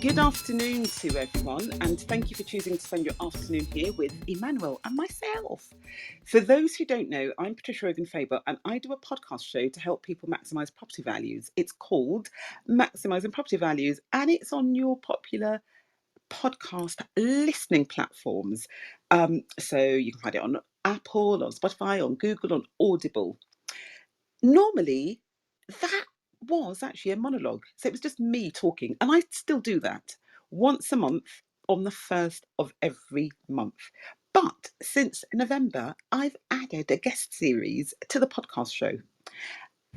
Good afternoon to everyone, and thank you for choosing to spend your afternoon here with Immanuel and myself. For those who don't know, I'm Patricia Ogan-Faber, and I do a podcast show to help people maximise property values. It's called Maximising Property Values, and it's on your popular podcast listening platforms. So you can find it on Apple, on Spotify, on Google, on Audible. Normally, that was actually a monologue. So it was just me talking. And I still do that once a month on the first of every month. But since November, I've added a guest series to the podcast show.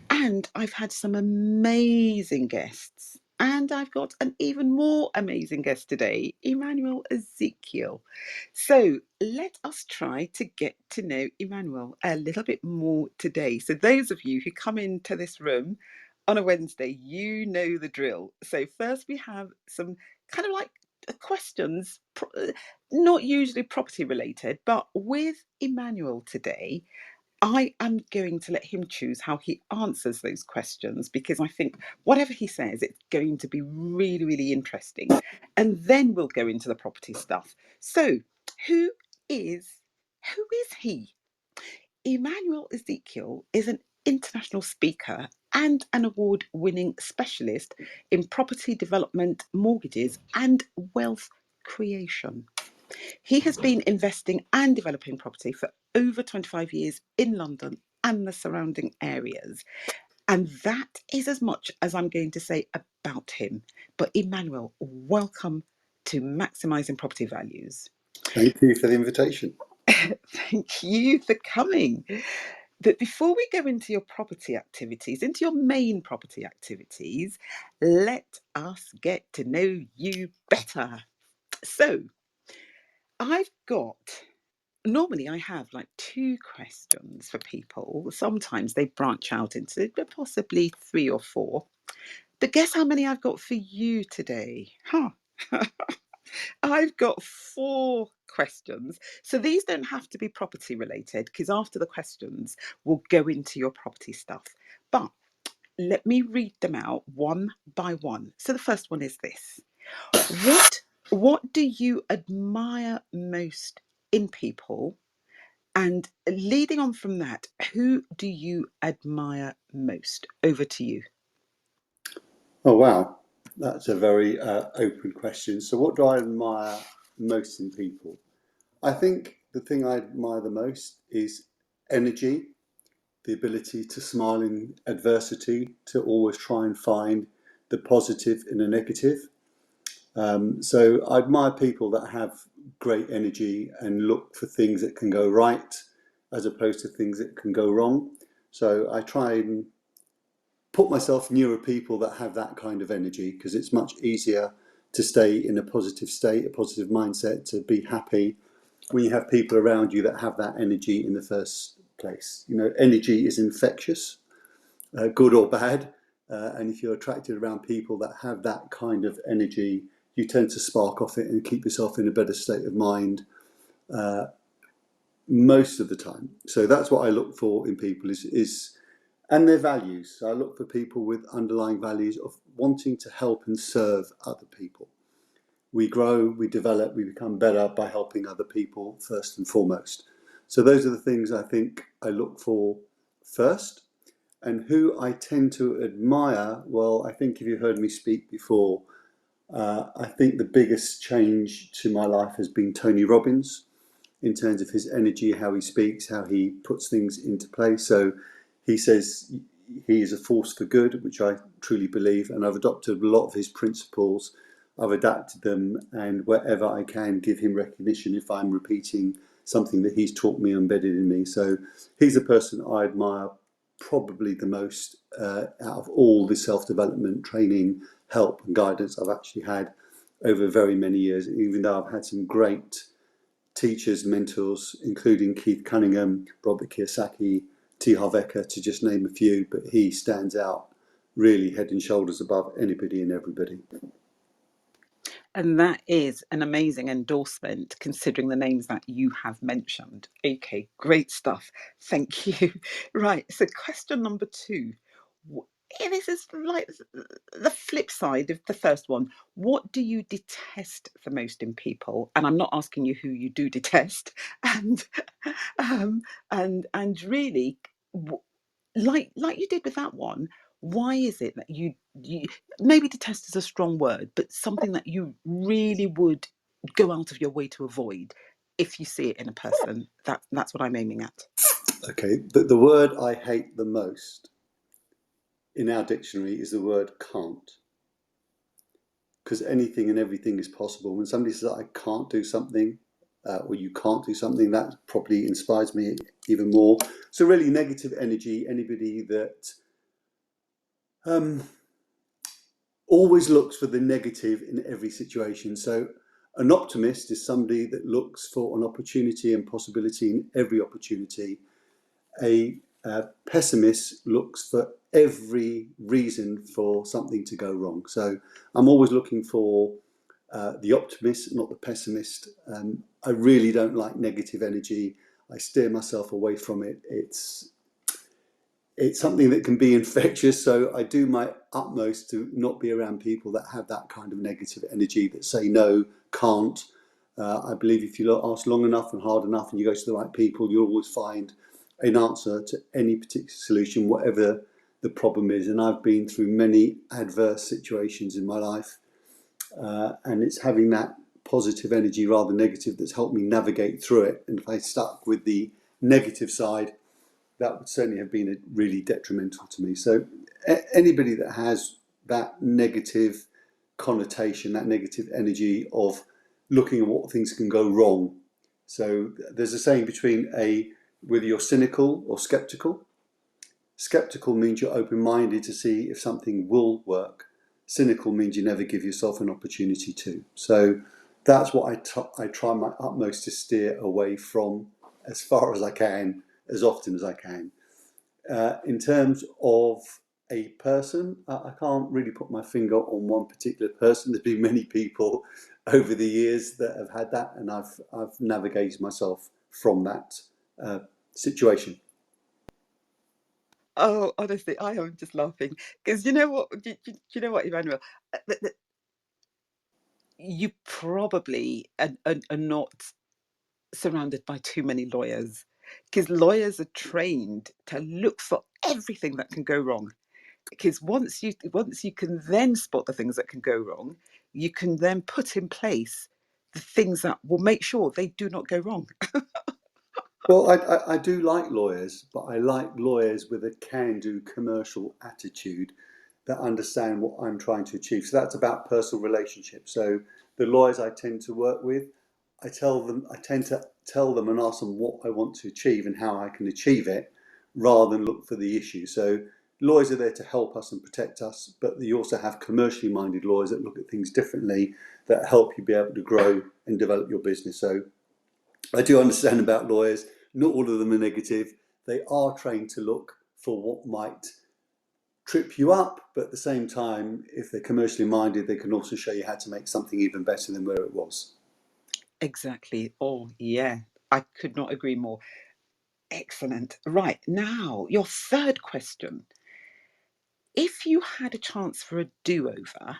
And I've had some amazing guests. And I've got an even more amazing guest today, Immanuel Ezekiel. So let us try to get to know Immanuel a little bit more today. So those of you who come into this room on a Wednesday, you know the drill. So first we have some kind of like questions, not usually property related, but with Immanuel today, I am going to let him choose how he answers those questions because I think whatever he says, it's going to be really, really interesting. And then we'll go into the property stuff. So, who is who is he? Immanuel Ezekiel is an international speaker and an award-winning specialist in property development, mortgages, and wealth creation. He has been investing and developing property for over 25 years in London and the surrounding areas. And that is as much as I'm going to say about him. But Immanuel, welcome to Maximising Property Values. Thank you for the invitation. Thank you for coming. But before we go into your property activities, into your main property activities, let us get to know you better. So, I've got normally I have like two questions for people. Sometimes they branch out into possibly three or four. But guess how many I've got for you today? Huh. I've got four questions. So these don't have to be property related because after the questions, we'll go into your property stuff. But let me read them out one by one. So the first one is this. What do you admire most in people? And leading on from that, who do you admire most? Over to you. Oh, wow. That's a very open question. So, what do I admire most in people? I think the thing I admire the most is energy, the ability to smile in adversity, to always try and find the positive in a negative. So, I admire people that have great energy and look for things that can go right as opposed to things that can go wrong. So, I try and put myself nearer people that have that kind of energy because it's much easier to stay in a positive state, a positive mindset, to be happy when you have people around you that have that energy in the first place. You know, energy is infectious, good or bad. And if you're attracted around people that have that kind of energy, you tend to spark off it and keep yourself in a better state of mind most of the time. So that's what I look for in people is and their values. So I look for people with underlying values of wanting to help and serve other people. We grow, we develop, we become better by helping other people first and foremost. So those are the things I think I look for first. And who I tend to admire, well, I think if you heard me speak before, I think the biggest change to my life has been Tony Robbins in terms of his energy, how he speaks, how he puts things into place. So he says he is a force for good, which I truly believe, and I've adopted a lot of his principles. I've adapted them, and wherever I can, give him recognition if I'm repeating something that he's taught me, embedded in me. So he's a person I admire probably the most out of all the self-development training, help and guidance I've actually had over very many years, even though I've had some great teachers, mentors, including Keith Cunningham, Robert Kiyosaki, T. Harv Eker, to just name a few, but he stands out really head and shoulders above anybody and everybody. And that is an amazing endorsement considering the names that you have mentioned. Okay, great stuff. Thank you. Right, so question number two. this is like the flip side of the first one. What do you detest the most in people? And I'm not asking you who you do detest. And um, and really, like you did with that one. Why is it that you maybe detest is a strong word, but something that you really would go out of your way to avoid if you see it in a person? That's what I'm aiming at. Okay, the word I hate the most in our dictionary is the word can't. Because anything and everything is possible. When somebody says, I can't do something, or you can't do something, that probably inspires me even more. So really negative energy, anybody that always looks for the negative in every situation. So an optimist is somebody that looks for an opportunity and possibility in every opportunity. A pessimist looks for every reason for something to go wrong. So I'm always looking for the optimist, not the pessimist. I really don't like negative energy. I steer myself away from it. It's something that can be infectious, so I do my utmost to not be around people that have that kind of negative energy, that say no, can't. I believe if you ask long enough and hard enough and you go to the right people, you'll always find an answer to any particular solution, whatever the problem is. And I've been through many adverse situations in my life, and it's having that positive energy rather than negative that's helped me navigate through it. And if I stuck with the negative side, that would certainly have been really detrimental to me. So anybody that has that negative connotation, that negative energy of looking at what things can go wrong. So there's a saying between whether you're cynical or skeptical. Skeptical means you're open-minded to see if something will work. Cynical means you never give yourself an opportunity to. So that's what I try my utmost to steer away from as far as I can, as often as I can. In terms of a person, I can't really put my finger on one particular person. There's been many people over the years that have had that, and I've navigated myself from that situation. Oh, honestly, I am just laughing because you know what? You know what, Emmanuel? You probably are not surrounded by too many lawyers because lawyers are trained to look for everything that can go wrong. Because once you can then spot the things that can go wrong, you can then put in place the things that will make sure they do not go wrong. Well, I do like lawyers, but I like lawyers with a can-do commercial attitude that understand what I'm trying to achieve. So that's about personal relationships. So the lawyers I tend to work with, I tend to tell them and ask them what I want to achieve and how I can achieve it, rather than look for the issue. So lawyers are there to help us and protect us, but you also have commercially minded lawyers that look at things differently, that help you be able to grow and develop your business. So I do understand about lawyers. Not all of them are negative. They are trained to look for what might trip you up, but at the same time, if they're commercially minded, they can also show you how to make something even better than where it was. Exactly. Oh, yeah. I could not agree more. Excellent. Right. Now, your third question. If you had a chance for a do over,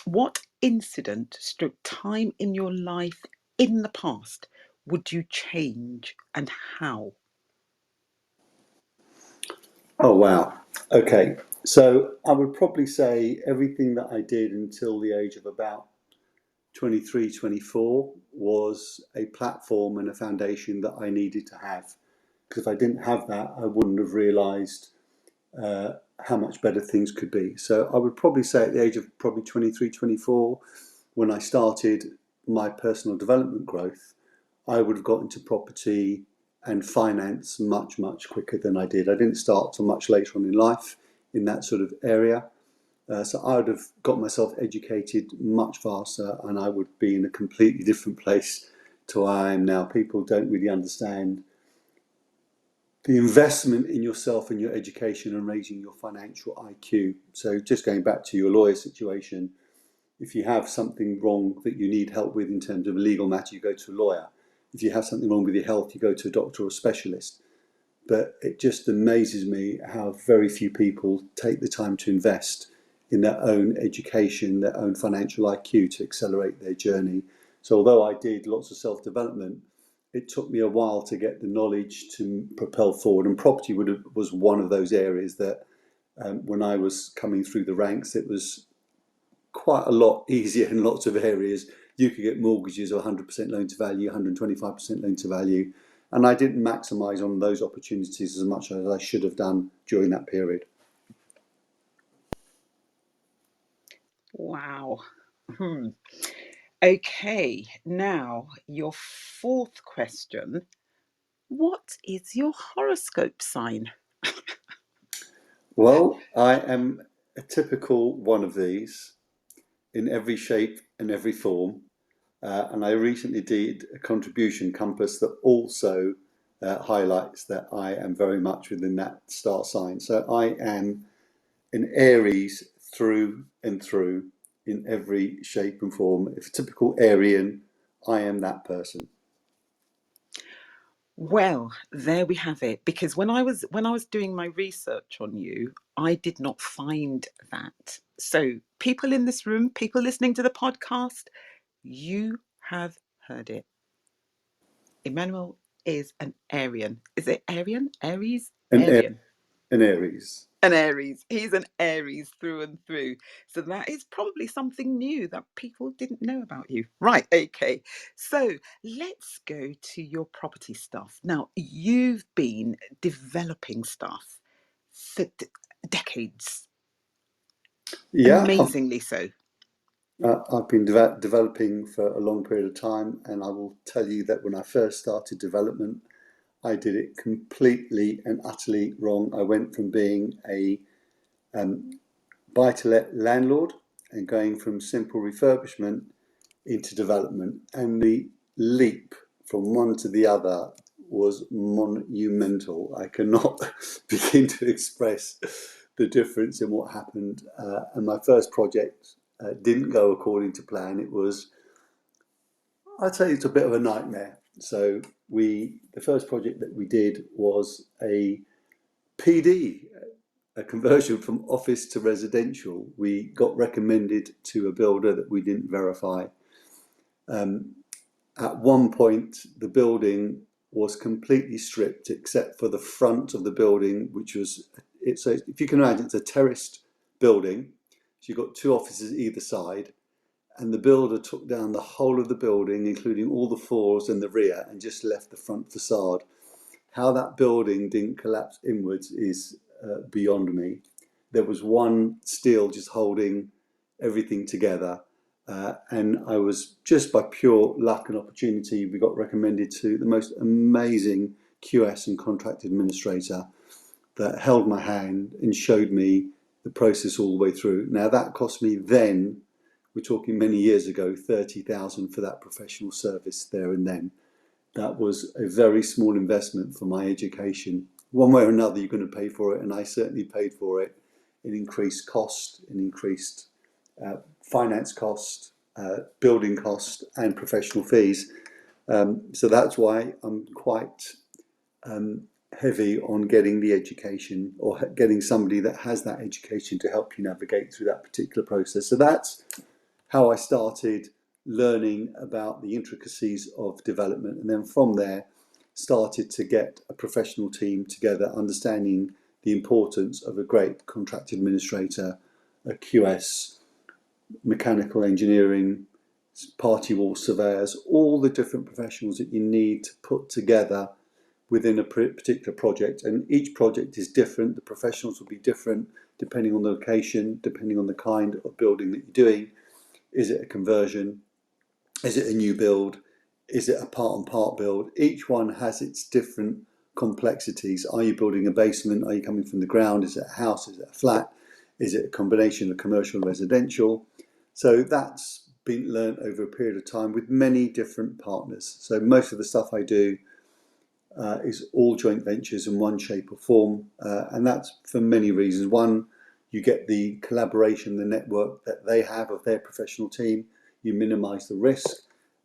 what incident stroke time in your life in the past would you change and how? Oh, wow. Okay. So I would probably say everything that I did until the age of about 23, 24 was a platform and a foundation that I needed to have. Because if I didn't have that, I wouldn't have realised how much better things could be. So I would probably say at the age of probably 23, 24, when I started my personal development growth, I would have got into property and finance much, much quicker than I did. I didn't start till much later on in life in that sort of area. So I would have got myself educated much faster, and I would be in a completely different place to where I am now. People don't really understand the investment in yourself and your education and raising your financial IQ. So just going back to your lawyer situation, if you have something wrong that you need help with in terms of a legal matter, you go to a lawyer. If you have something wrong with your health, you go to a doctor or a specialist. but it just amazes me how very few people take the time to invest in their own education, their own financial IQ to accelerate their journey. So although I did lots of self-development, it took me a while to get the knowledge to propel forward. And property was one of those areas that when I was coming through the ranks, it was quite a lot easier in lots of areas. You could get mortgages of 100% loan to value, 125% loan to value. And I didn't maximise on those opportunities as much as I should have done during that period. Wow. Okay, now your fourth question. What is your horoscope sign? Well, I am a typical one of these in every shape and every form. And I recently did a contribution compass that also highlights that I am very much within that star sign. So I am an Aries through and through in every shape and form. If a typical Arian, I am that person. Well, there we have it. Because when I was doing my research on you, I did not find that. So, people in this room, people listening to the podcast, you have heard it. Immanuel is an Arian. Is it Arian? Aries? An, Arian. an Aries. An Aries. He's an Aries through and through. So that is probably something new that people didn't know about you. Right, okay. So let's go to your property stuff. Now, you've been developing stuff for decades, Yeah, amazingly so. I've been developing for a long period of time, and I will tell you that when I first started development, I did it completely and utterly wrong. I went from being a buy-to-let landlord and going from simple refurbishment into development, and the leap from one to the other was monumental. I cannot begin to express the difference in what happened. And my first project didn't go according to plan. I'd say it's a bit of a nightmare. So the first project that we did was a PD, a conversion from office to residential. We got recommended to a builder that we didn't verify. At one point, the building was completely stripped except for the front of the building, which was, it's a, if you can imagine, it's a terraced building. So you've got two offices either side, and the builder took down the whole of the building, including all the floors and the rear, and just left the front facade. How that building didn't collapse inwards is beyond me. There was one steel just holding everything together. And I was, just by pure luck and opportunity, we got recommended to the most amazing QS and contract administrator that held my hand and showed me the process all the way through. Now that cost me then, we're talking many years ago, 30,000 for that professional service there and then. That was a very small investment for my education. One way or another, you're going to pay for it, and I certainly paid for it in increased cost, in increased finance cost, building cost, and professional fees. So that's why I'm quite heavy on getting the education, or getting somebody that has that education to help you navigate through that particular process. So that's how I started learning about the intricacies of development, and then from there started to get a professional team together, understanding the importance of a great contract administrator, a QS, mechanical engineering, party wall surveyors, all the different professionals that you need to put together within a particular project. And each project is different. The professionals will be different depending on the location, depending on the kind of building that you're doing. Is it a conversion? Is it a new build? Is it a part and part build? Each one has its different complexities. Are you building a basement? Are you coming from the ground? Is it a house? Is it a flat? Is it a combination of commercial and residential? So that's been learned over a period of time with many different partners. So most of the stuff I do is all joint ventures in one shape or form, and that's for many reasons. One, you get the collaboration, the network that they have of their professional team. You minimise the risk.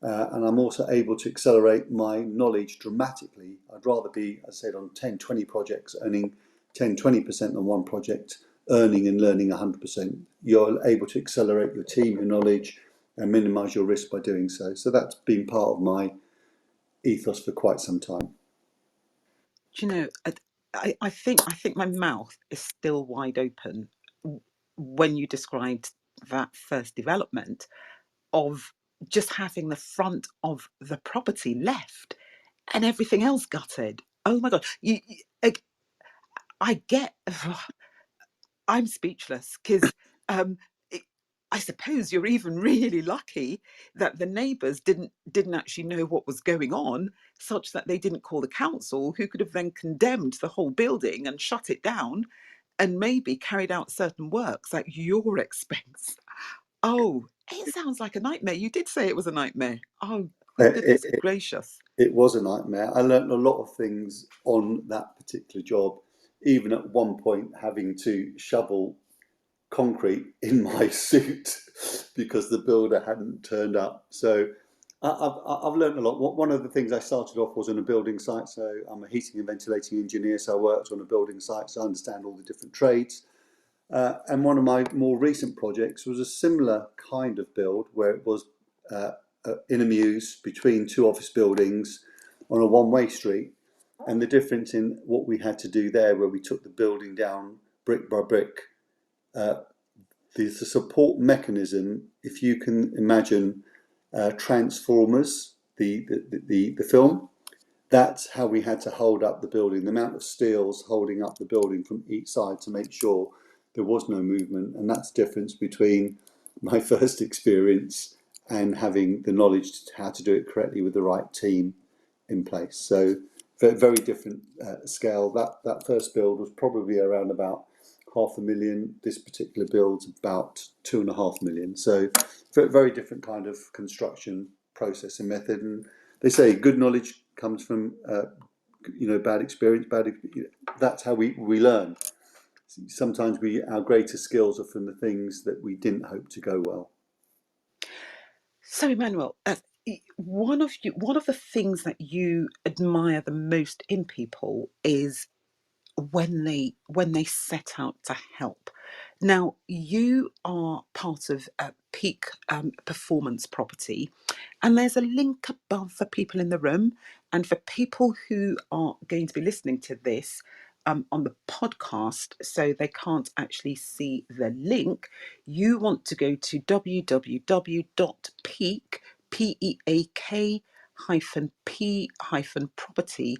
and I'm also able to accelerate my knowledge dramatically. I'd rather be, as I said, on 10, 20 projects, earning 10, 20% on one project, earning and learning 100%. You're able to accelerate your team, your knowledge, and minimise your risk by doing so. So that's been part of my ethos for quite some time. Do you know, I think my mouth is still wide open when you described that first development of just having the front of the property left and everything else gutted. Oh my god, I get. I'm speechless because um, I suppose you're even really lucky that the neighbours didn't actually know what was going on, such that they didn't call the council, who could have then condemned the whole building and shut it down, and maybe carried out certain works at your expense. Oh, it sounds like a nightmare. You did say it was a nightmare. Oh, good It, goodness it, gracious. it was a nightmare. I learned a lot of things on that particular job, even at one point having to shovel concrete in my suit because the builder hadn't turned up. So I've learned a lot. One of the things I started off was on a building site. So I'm a heating and ventilating engineer. So I worked on a building site. So I understand all the different trades. And one of my more recent projects was a similar kind of build where it was in a mews between two office buildings on a one-way street. And the difference in what we had to do there, where we took the building down brick by brick, the support mechanism, if you can imagine Transformers, the film, that's how we had to hold up the building, the amount of steels holding up the building from each side to make sure there was no movement. And that's the difference between my first experience and having the knowledge to how to do it correctly with the right team in place. So very different scale. That first build was probably around about 500,000. This particular build's about 2.5 million. So very different kind of construction process and method. And they say good knowledge comes from bad experience. That's how we learn. Sometimes our greatest skills are from the things that we didn't hope to go well. So, Emmanuel, one of the things that you admire the most in people is when they set out to help. Now, you are part of Peak Performance Property, and there's a link above for people in the room, and for people who are going to be listening to this on the podcast, so they can't actually see the link. You want to go to www.peak, PEAK hyphen P hyphen property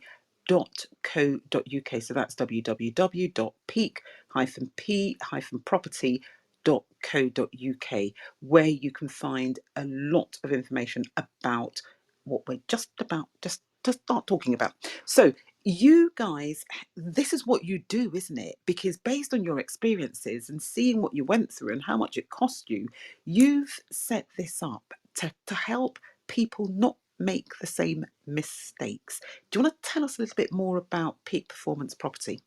.co.uk. So that's www.peak-p-property.co.uk, where you can find a lot of information about what we're just about just to start talking about. So you guys, this is what you do, isn't it? Because based on your experiences and seeing what you went through and how much it cost you, you've set this up to help people not make the same mistakes. Do you want to tell us a little bit more about Peak Performance Property?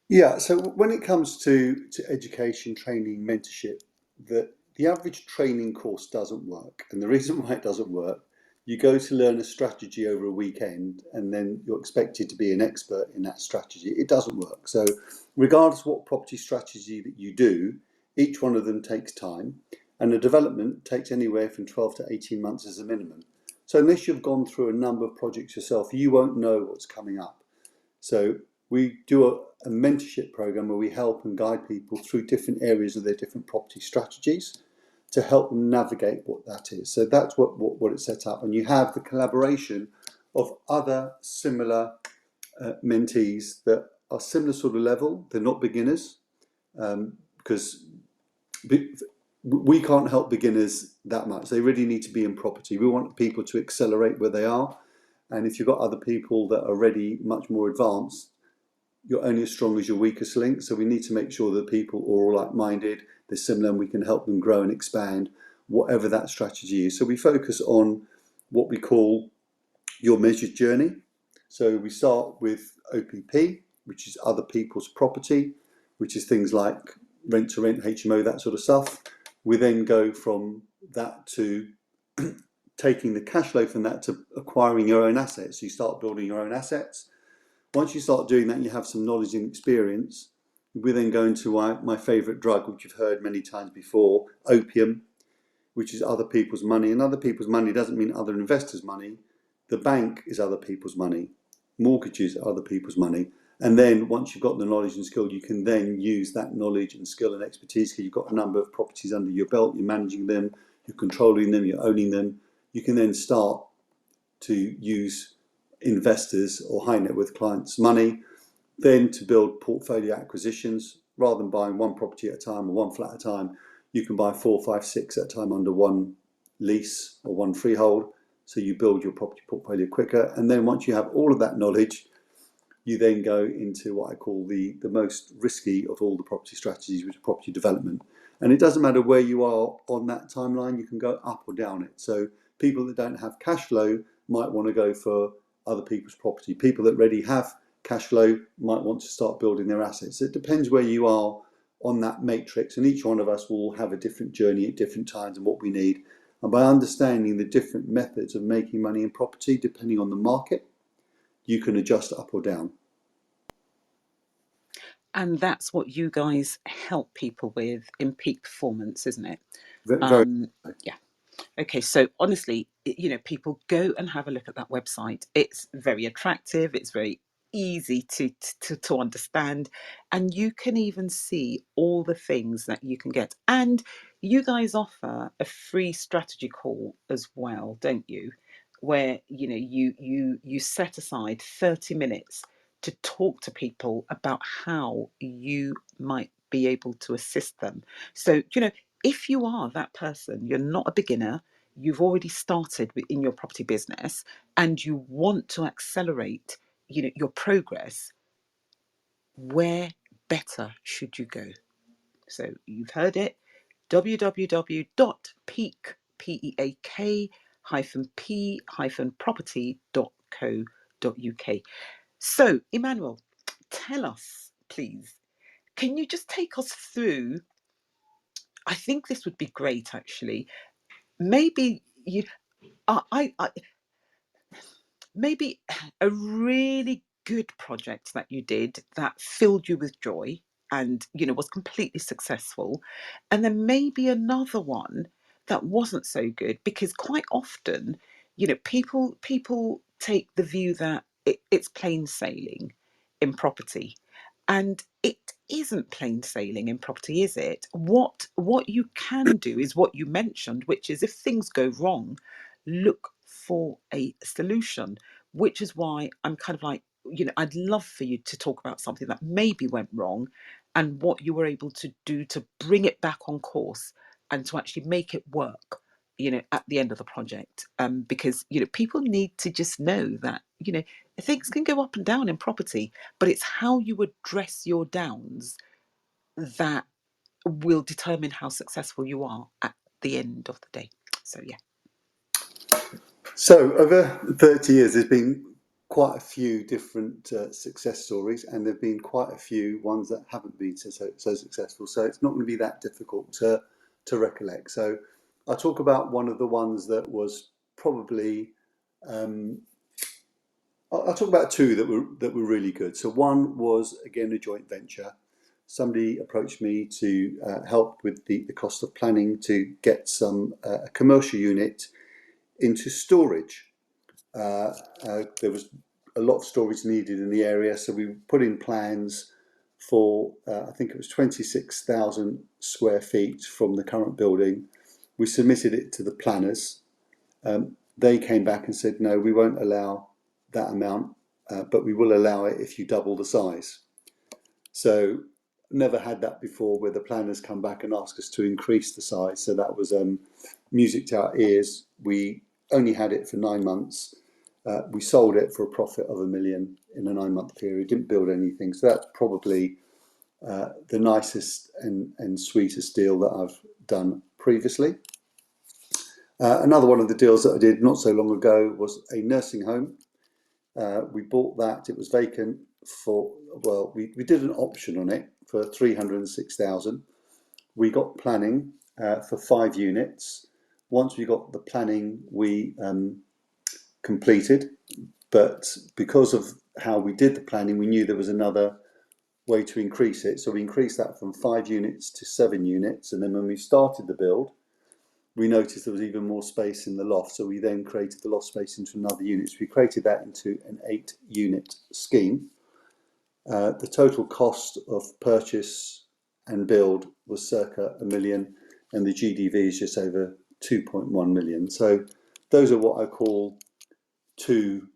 Yeah, so when it comes to education, training, mentorship, the average training course doesn't work. And the reason why it doesn't work, you go to learn a strategy over a weekend and then you're expected to be an expert in that strategy. It doesn't work. So regardless of what property strategy that you do, each one of them takes time, and the development takes anywhere from 12 to 18 months as a minimum. So unless you've gone through a number of projects yourself, you won't know what's coming up. So we do a mentorship program where we help and guide people through different areas of their different property strategies to help them navigate what that is. So that's what it's set up. And you have the collaboration of other similar mentees that are similar sort of level. They're not beginners, because we can't help beginners that much. They really need to be in property. We want people to accelerate where they are. And if you've got other people that are already much more advanced, you're only as strong as your weakest link. So we need to make sure that people are all like-minded, they're similar, and we can help them grow and expand, whatever that strategy is. So we focus on what we call your measured journey. So we start with OPP, which is other people's property, which is things like rent to rent, HMO, that sort of stuff. We then go from that to taking the cash flow from that to acquiring your own assets. So you start building your own assets. Once you start doing that and you have some knowledge and experience, we then go into my favourite drug, which you've heard many times before, opium, which is other people's money. And other people's money doesn't mean other investors' money. The bank is other people's money. Mortgages are other people's money. And then once you've got the knowledge and skill, you can then use that knowledge and skill and expertise because you've got a number of properties under your belt, you're managing them, you're controlling them, you're owning them. You can then start to use investors or high net worth clients' money, then to build portfolio acquisitions. Rather than buying one property at a time or one flat at a time, you can buy 4, 5, 6 at a time under one lease or one freehold. So you build your property portfolio quicker. And then once you have all of that knowledge, you then go into what I call the most risky of all the property strategies, which is property development. And it doesn't matter where you are on that timeline, you can go up or down it. So people that don't have cash flow might want to go for other people's property. People that already have cash flow might want to start building their assets. It depends where you are on that matrix, and each one of us will have a different journey at different times and what we need. And by understanding the different methods of making money in property, depending on the market, you can adjust up or down. And that's what you guys help people with in peak performance, isn't it? Very. Yeah. Okay, so honestly, people go and have a look at that website. It's very attractive. It's very easy to understand, and you can even see all the things that you can get. And you guys offer a free strategy call as well, don't you? Where you set aside 30 minutes to talk to people about how you might be able to assist them. So, if you are that person, you're not a beginner, you've already started in your property business and you want to accelerate, your progress, where better should you go? So you've heard it, www.peak-p-property.co.uk. So, Immanuel, tell us, please, can you just take us through? I think this would be great, actually. Maybe I maybe a really good project that you did that filled you with joy and was completely successful, and then maybe another one that wasn't so good, because quite often people take the view that it's plain sailing in property, and it isn't plain sailing in property, is it? What you can do is what you mentioned, which is if things go wrong, look for a solution, which is why I'm kind of like, I'd love for you to talk about something that maybe went wrong and what you were able to do to bring it back on course and to actually make it work, at the end of the project. Because, people need to just know that, things can go up and down in property, but it's how you address your downs that will determine how successful you are at the end of the day. So, yeah. So over 30 years, there's been quite a few different success stories, and there've been quite a few ones that haven't been so successful. So it's not going to be that difficult to recollect. So I'll talk about one of the ones that was probably. I'll talk about two that were really good. So one was again a joint venture. Somebody approached me to help with the cost of planning to get a commercial unit into storage. There was a lot of storage needed in the area, so we put in plans for I think it was 26,000 square feet from the current building. We submitted it to the planners. They came back and said, no, we won't allow that amount, but we will allow it if you double the size. So never had that before, where the planners come back and ask us to increase the size. So that was music to our ears. We only had it for 9 months. We sold it for a profit of $1 million in a 9-month period. Didn't build anything. So that's probably the nicest and sweetest deal that I've done previously. Another one of the deals that I did not so long ago was a nursing home. We bought that. It was vacant we did an option on it for 306,000. We got planning for 5 units. Once we got the planning, we completed, but because of how we did the planning, we knew there was another way to increase it. So we increased that from 5 units to 7 units. And then when we started the build, we noticed there was even more space in the loft. So we then created the loft space into another unit. So we created that into an 8-unit scheme. The total cost of purchase and build was circa £1 million, and the GDV is just over 2.1 million. So those are what I call two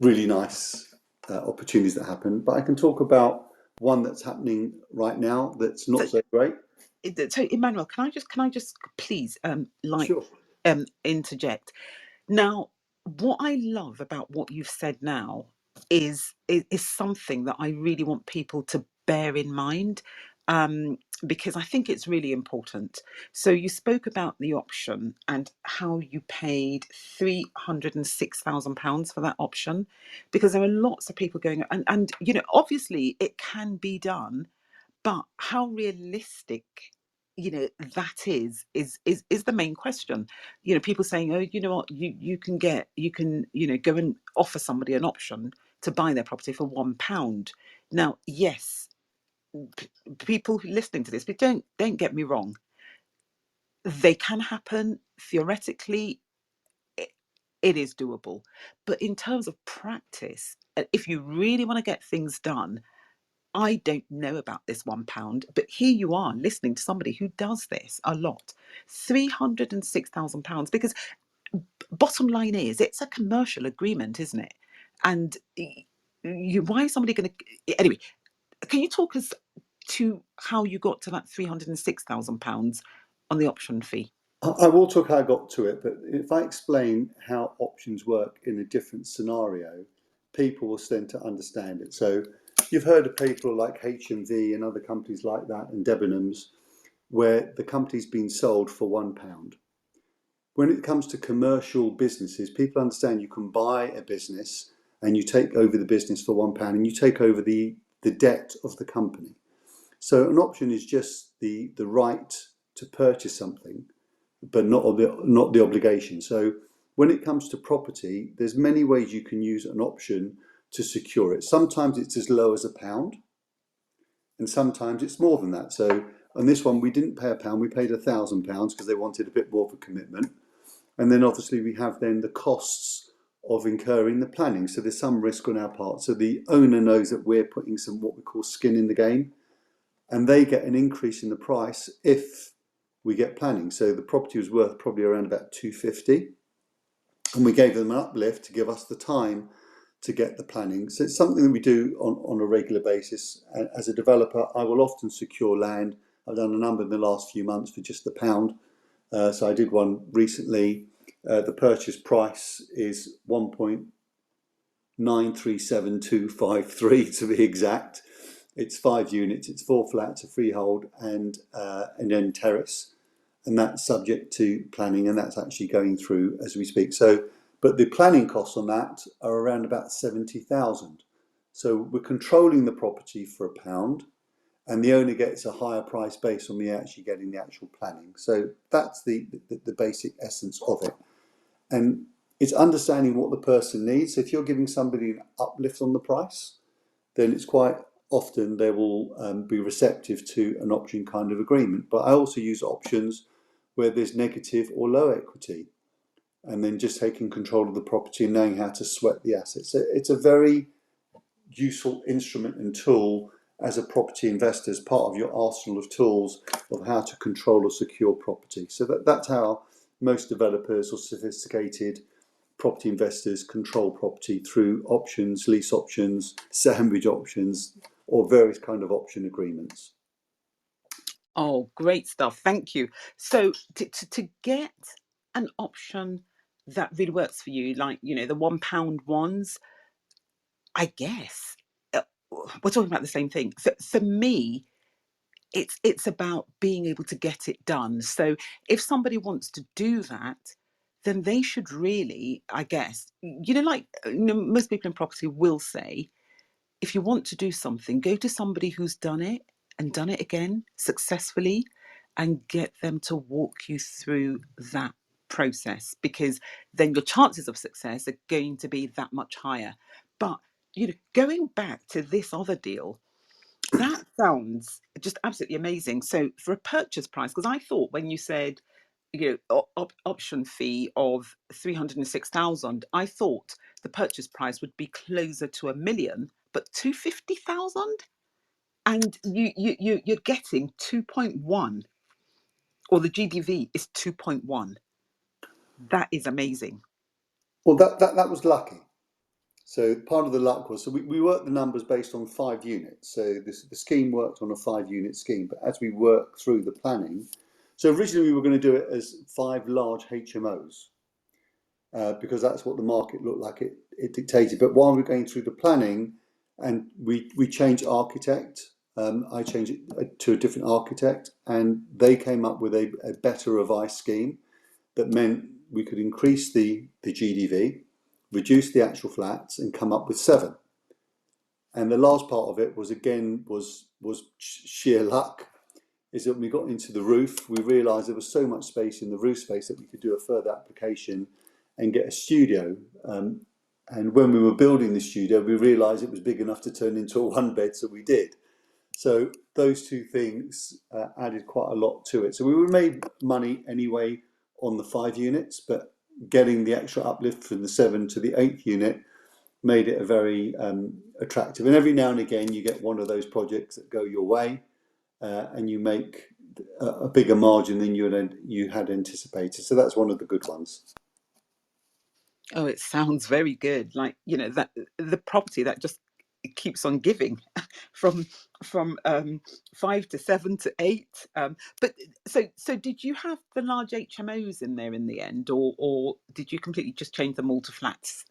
really nice opportunities that happen. But I can talk about one that's happening right now that's not so great. So Emmanuel, can I just please Sure. interject? Now, what I love about what you've said now is something that I really want people to bear in mind, because I think it's really important. So you spoke about the option and how you paid £306,000 for that option, because there are lots of people going, and obviously it can be done, but how realistic that is the main question. People saying, oh, you know what, you can go and offer somebody an option to buy their property for £1. Now, yes, people listening to this, but don't get me wrong, they can happen theoretically. It is doable, but in terms of practice, if you really want to get things done, I don't know about this £1, but here you are listening to somebody who does this a lot. £306,000, because bottom line is it's a commercial agreement, isn't it? And why is somebody going to. Anyway, can you talk us to how you got to that £306,000 on the option fee? I will talk how I got to it, but if I explain how options work in a different scenario, people will tend to understand it. So you've heard of people like HMV and other companies like that, and Debenhams, where the company's been sold for £1. When it comes to commercial businesses, people understand you can buy a business and you take over the business for £1 and you take over the debt of the company. So an option is just the right to purchase something, but not the obligation. So when it comes to property, there's many ways you can use an option to secure it. Sometimes it's as low as £1, and sometimes it's more than that. So on this one, we didn't pay £1, we paid £1,000 because they wanted a bit more of a commitment. And then obviously we have then the costs of incurring the planning. So there's some risk on our part. So the owner knows that we're putting some what we call skin in the game, and they get an increase in the price if we get planning. So the property was worth probably around about 250, and we gave them an uplift to give us the time to get the planning. So it's something that we do on a regular basis. As a developer, I will often secure land. I've done a number in the last few months for just £1. So I did one recently. The purchase price is 1.937253 to be exact. It's 5 units, it's 4 flats, a freehold, and then terrace, and that's subject to planning, and that's actually going through as we speak. So, but the planning costs on that are around about 70,000. So we're controlling the property for £1, and the owner gets a higher price based on me actually getting the actual planning. So that's the basic essence of it, and it's understanding what the person needs. So if you're giving somebody an uplift on the price, then it's quite often they will be receptive to an option kind of agreement. But I also use options where there's negative or low equity, and then just taking control of the property and knowing how to sweat the assets. So it's a very useful instrument and tool as a property investor, as part of your arsenal of tools of how to control or secure property. So that's how most developers or sophisticated property investors control property, through options, lease options, sandwich options, or various kind of option agreements. Oh, great stuff. Thank you. So to get an option that really works for you, like, the £1 ones, I guess we're talking about the same thing. For me, it's about being able to get it done. So if somebody wants to do that, then they should really, I guess, like, most people in property will say, if you want to do something, go to somebody who's done it and done it again successfully. and get them to walk you through that process, because then your chances of success are going to be that much higher. But going back to this other deal, that sounds just absolutely amazing. So for a purchase price, because I thought when you said, option fee of 306,000, I thought the purchase price would be closer to 1 million, but 250,000, and you're getting 2.1, or the GDV is 2.1. That is amazing. Well, that was lucky. So part of the luck was, so we worked the numbers based on 5 units. So the scheme worked on a 5-unit scheme, but as we worked through the planning, so originally we were going to do it as 5 large HMOs, because that's what the market looked like it dictated. But while we were going through the planning, and we changed architect, I changed it to a different architect, and they came up with a better revised scheme that meant we could increase the GDV, reduce the actual flats, and come up with 7. And the last part of it was, again, was sheer luck. Is that when we got into the roof, we realised there was so much space in the roof space that we could do a further application and get a studio. And when we were building the studio, we realised it was big enough to turn into a 1-bed, so we did. So those 2 things added quite a lot to it. So we would have made money anyway on the 5 units, but getting the extra uplift from the 7 to the 8th unit made it a very attractive. And every now and again, you get one of those projects that go your way, and you make a bigger margin than you had anticipated. So that's one of the good ones. Oh, it sounds very good. Like, that the property that just keeps on giving from 5 to 7 to 8. But so did you have the large HMOs in there in the end, or did you completely just change them all to flats?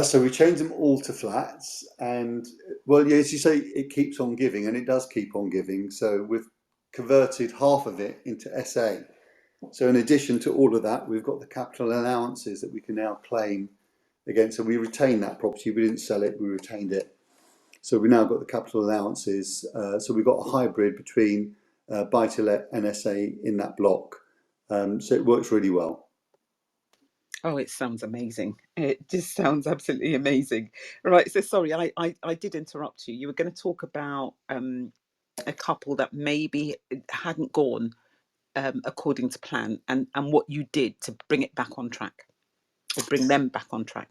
So we changed them all to flats, and well, yeah, as you say, it keeps on giving, and it does keep on giving. So we've converted half of it into SA. So in addition to all of that, we've got the capital allowances that we can now claim against. So we retained that property. We didn't sell it. We retained it. So we now got the capital allowances. So we've got a hybrid between buy-to-let and SA in that block. So it works really well. Oh, it sounds amazing. It just sounds absolutely amazing. Right. So sorry, I did interrupt you. You were going to talk about a couple that maybe hadn't gone according to plan, and what you did to bring it back on track, or bring them back on track.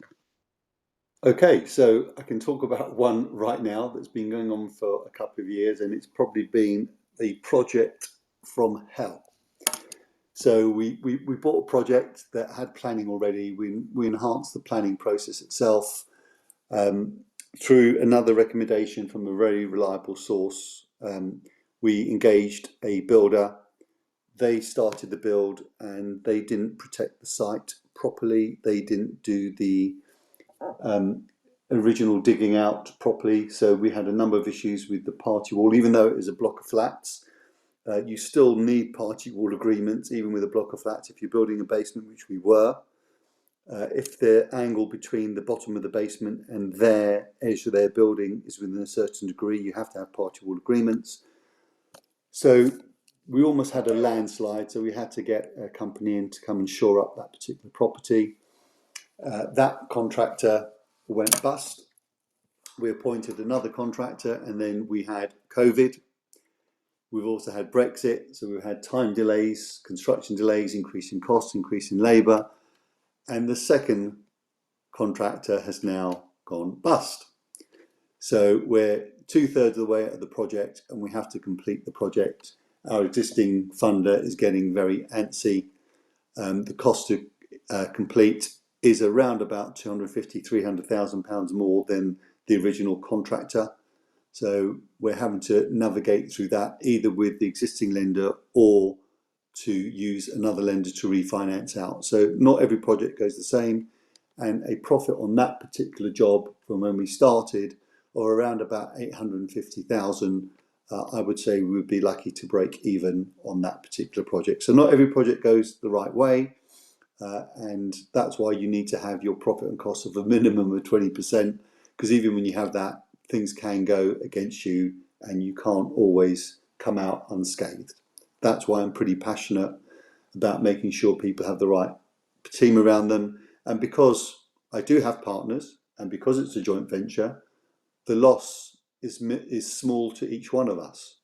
Okay, so I can talk about one right now that's been going on for a couple of years, and it's probably been the project from hell. So we bought a project that had planning already. We enhanced the planning process itself through another recommendation from a very reliable source. We engaged a builder. They started the build, and they didn't protect the site properly. They didn't do the original digging out properly. So we had a number of issues with the party wall, even though it is a block of flats. You still need party wall agreements, even with a block of flats, if you're building a basement, which we were. If the angle between the bottom of the basement and their edge of their building is within a certain degree, you have to have party wall agreements. So we almost had a landslide, so we had to get a company in to come and shore up that particular property. That contractor went bust. We appointed another contractor, and then we had COVID. We've also had Brexit, so we've had time delays, construction delays, increasing costs, increasing labour, and the second contractor has now gone bust. So we're 2/3 of the way of the project, and we have to complete the project. Our existing funder is getting very antsy. The cost to complete is around about £250,000–300,000 more than the original contractor. So we're having to navigate through that either with the existing lender or to use another lender to refinance out. So not every project goes the same, and a profit on that particular job from when we started, or around about 850,000, I would say we would be lucky to break even on that particular project. So not every project goes the right way, and that's why you need to have your profit and cost of a minimum of 20%, because even when you have that, things can go against you and you can't always come out unscathed. that's why I'm pretty passionate about making sure people have the right team around them. And because I do have partners, and because it's a joint venture, the loss is small to each one of us.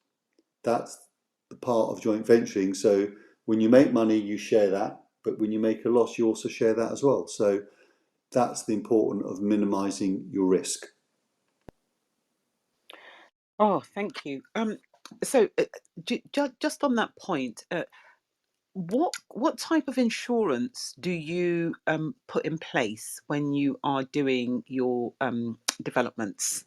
That's the part of joint venturing. So when you make money, you share that, but when you make a loss, you also share that as well. So that's the importance of minimizing your risk. Oh, thank you. So just on that point, what type of insurance do you put in place when you are doing your developments?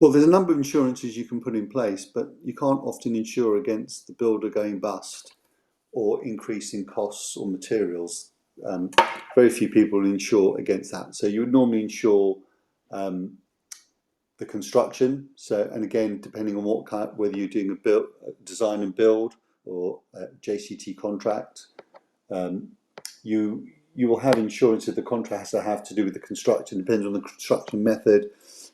Well, there's a number of insurances you can put in place, but you can't often insure against the builder going bust or increasing costs or materials. Very few people insure against that. So you would normally insure the construction. So, and again, depending on what kind, whether you're doing a build, design and build, or a JCT contract, you you will have insurance if the contract has to have to do with the construction. Depends on the construction method.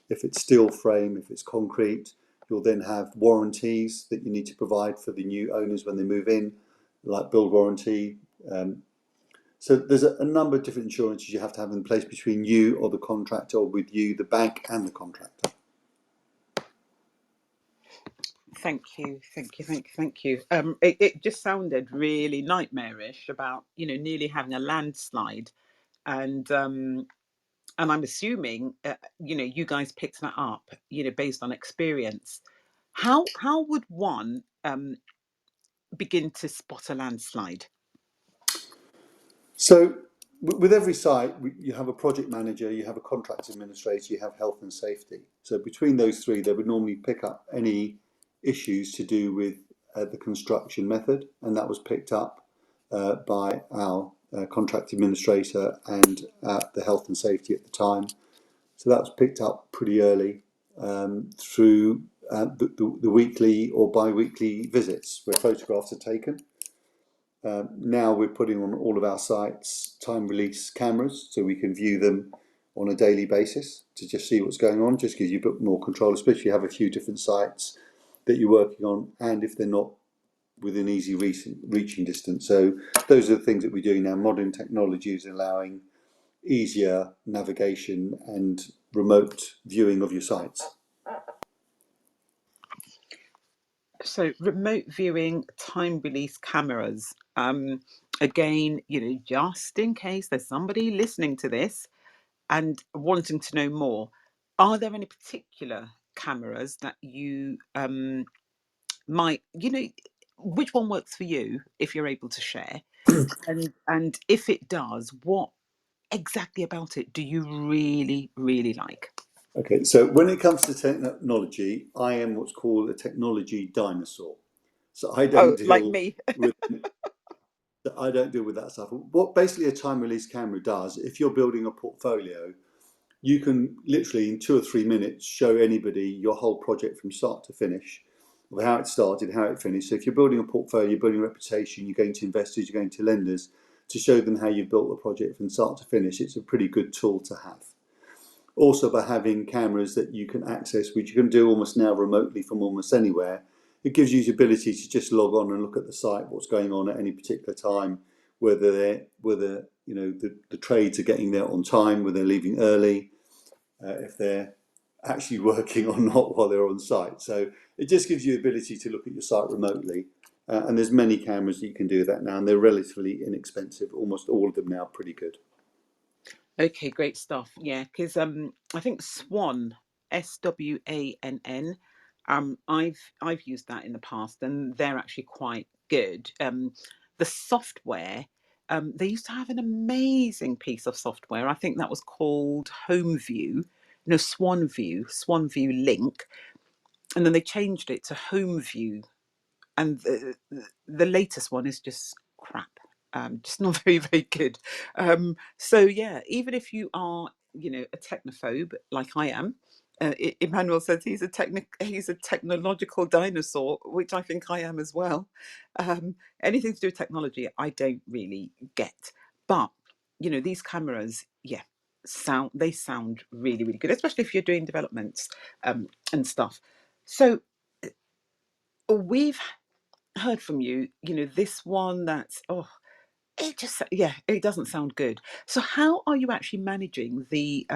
If it's steel frame, if it's concrete, you'll then have warranties that you need to provide for the new owners when they move in, like build warranty. So there's a number of different insurances you have to have in place between you or the contractor, or with you, the bank, and the contractor. Thank you, thank you, thank you, thank you. It just sounded really nightmarish about nearly having a landslide, and I'm assuming you guys picked that up based on experience. How would one begin to spot a landslide? So with every site, you have a project manager, you have a contracts administrator, you have health and safety. So between those three, they would normally pick up any issues to do with the construction method, and that was picked up by our contract administrator and the health and safety at the time. So that was picked up pretty early through the weekly or bi-weekly visits where photographs are taken. Now we're putting on all of our sites time release cameras so we can view them on a daily basis to just see what's going on. Just gives you a bit more control, especially if you have a few different sites that you're working on, and if they're not within easy reaching distance. So those are the things that we're doing now. Modern technology is allowing easier navigation and remote viewing of your sites. So remote viewing, time release cameras. Again, just in case there's somebody listening to this and wanting to know more, are there any particular cameras that you might, which one works for you if you're able to share? And if it does, what exactly about it do you really, really like? Okay, so when it comes to technology, I am what's called a technology dinosaur. So Oh, like me. with I don't deal with that stuff. What basically a time release camera does, if you're building a portfolio, you can literally in 2 or 3 minutes show anybody your whole project from start to finish, of how it started, how it finished. So if you're building a portfolio, you're building a reputation, you're going to investors, you're going to lenders to show them how you've built the project from start to finish, it's a pretty good tool to have. Also, by having cameras that you can access, which you can do almost now remotely from almost anywhere, it gives you the ability to just log on and look at the site, what's going on at any particular time, whether the trades are getting there on time, whether they're leaving early, if they're actually working or not while they're on site. So it just gives you the ability to look at your site remotely. And there's many cameras that you can do that now, and they're relatively inexpensive. Almost all of them now are pretty good. Okay, great stuff. Yeah, because I think Swan, SWANN, I've used that in the past, and they're actually quite good. The software, they used to have an amazing piece of software. I think that was called Home View, no, Swan View Link, and then they changed it to Home View, and the latest one is just crap. Just not very, very good. So yeah, even if you are, a technophobe like I am, Emmanuel says he's a technological dinosaur, which I think I am as well. Anything to do with technology, I don't really get. But these cameras, yeah, sound really, really good, especially if you're doing developments and stuff. So we've heard from you, this one that's, it just, yeah, it doesn't sound good. So how are you actually managing the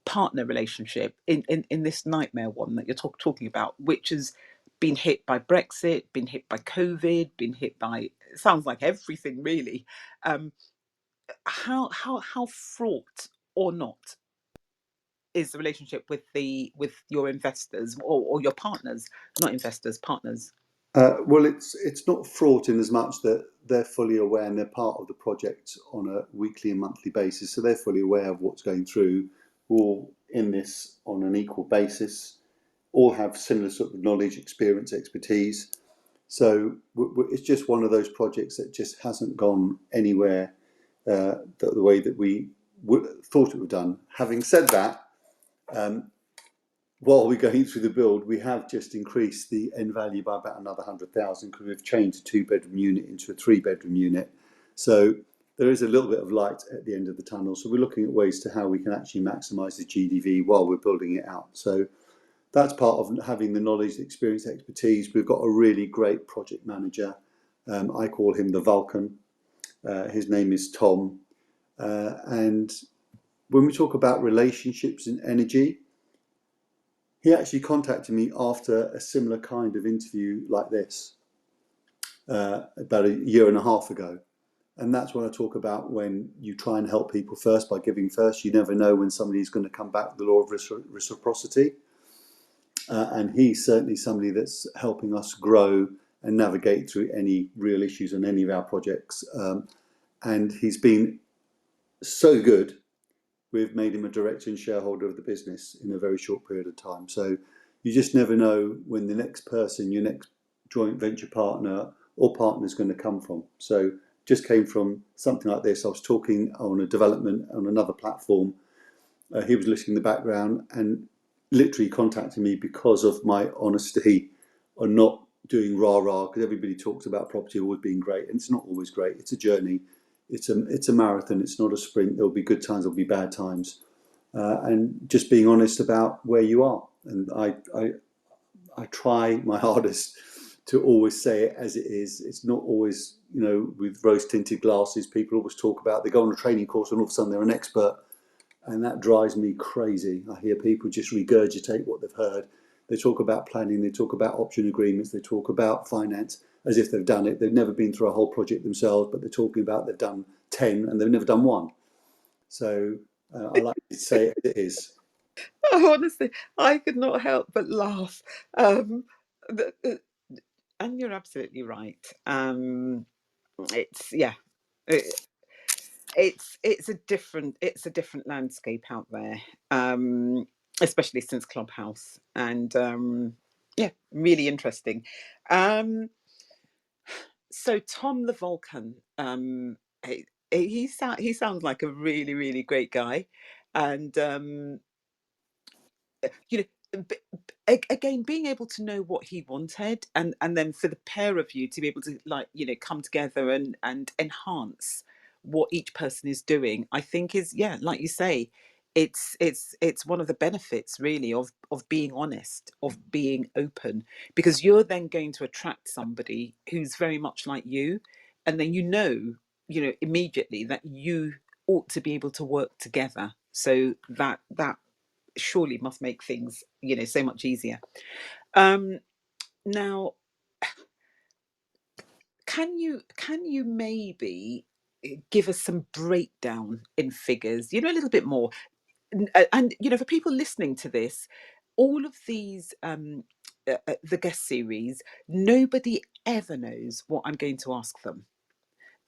partner relationship in this nightmare one that you're talking about, which has been hit by Brexit, been hit by COVID, been hit by, it sounds like everything really. Um, how fraught or not is the relationship with your investors, or your partners, not investors, partners? Well, it's not fraught in as much that they're fully aware and they're part of the project on a weekly and monthly basis, so they're fully aware of what's going through. We're all in this on an equal basis, all have similar sort of knowledge, experience, expertise. So it's just one of those projects that just hasn't gone anywhere the way that we thought it would done. Having said that, while we're going through the build, we have just increased the end value by about another 100,000 because we've changed a 2-bedroom unit into a 3-bedroom unit. So there is a little bit of light at the end of the tunnel. So we're looking at ways to how we can actually maximise the GDV while we're building it out. So that's part of having the knowledge, the experience, expertise. We've got a really great project manager. I call him the Vulcan. His name is Tom. And when we talk about relationships and energy, he actually contacted me after a similar kind of interview like this about a year and a half ago. And that's what I talk about when you try and help people first by giving first. You never know when somebody's going to come back with the law of reciprocity. And he's certainly somebody that's helping us grow and navigate through any real issues on any of our projects. And he's been so good, we've made him a director and shareholder of the business in a very short period of time. So you just never know when the next person, your next joint venture partner or partner is going to come from. So just came from something like this. I was talking on a development on another platform. He was listening in the background and literally contacting me because of my honesty on not doing rah-rah, because everybody talks about property always being great, and it's not always great. It's a journey. It's a marathon. It's not a sprint. There'll be good times. There'll be bad times. And just being honest about where you are. And I try my hardest to always say it as it is. It's not always, with rose-tinted glasses. People always talk about, they go on a training course and all of a sudden they're an expert. And that drives me crazy. I hear people just regurgitate what they've heard. They talk about planning, they talk about option agreements, they talk about finance as if they've done it. They've never been through a whole project themselves, but they're talking about they've done 10 and they've never done one. So I like to say it as it is. Oh, honestly, I could not help but laugh. Um, and you're absolutely right. It's yeah, it, it's a different landscape out there, especially since Clubhouse, and yeah, really interesting. Um, so Tom the Vulcan, he sounds like a really really great guy, and you know again, being able to know what he wanted, and then for the pair of you to be able to, like, come together and enhance what each person is doing, I think is, yeah, like you say, it's one of the benefits really of being honest, of being open, because you're then going to attract somebody who's very much like you, and then immediately that you ought to be able to work together, so that surely must make things, so much easier. um Now, can you maybe give us some breakdown in figures, a little bit more, and for people listening to this, all of these the guest series, nobody ever knows what I'm going to ask them.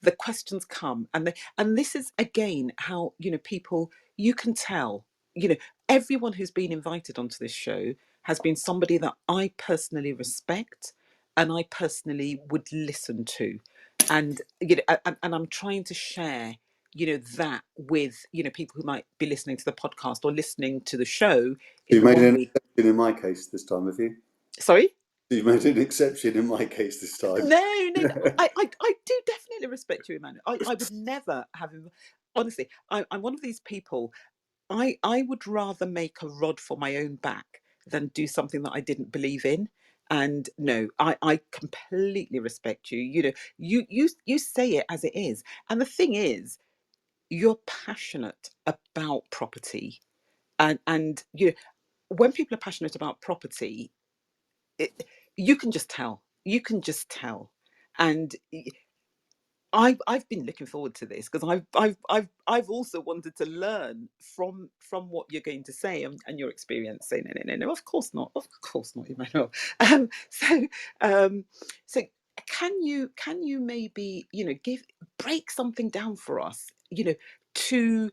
The questions come, and this is again how, people, you can tell, you know everyone who's been invited onto this show has been somebody that I personally respect and I personally would listen to, and and I'm trying to share, that with, people who might be listening to the podcast or listening to the show So in you the made one an week. exception in my case this time, have you? Sorry. So you made an exception in my case this time. No, no, no. I do definitely respect you, Emmanuel. I would never have him. Honestly, I'm one of these people. I would rather make a rod for my own back than do something that I didn't believe in. And no, I completely respect you. You know, you say it as it is. And the thing is, you're passionate about property. And you know, when people are passionate about property, it, you can just tell. You can just tell. And I've been looking forward to this because I've also wanted to learn from what you're going to say and your experience. Say no, of course not, Emmanuel. So um, so can you maybe give break something down for us? To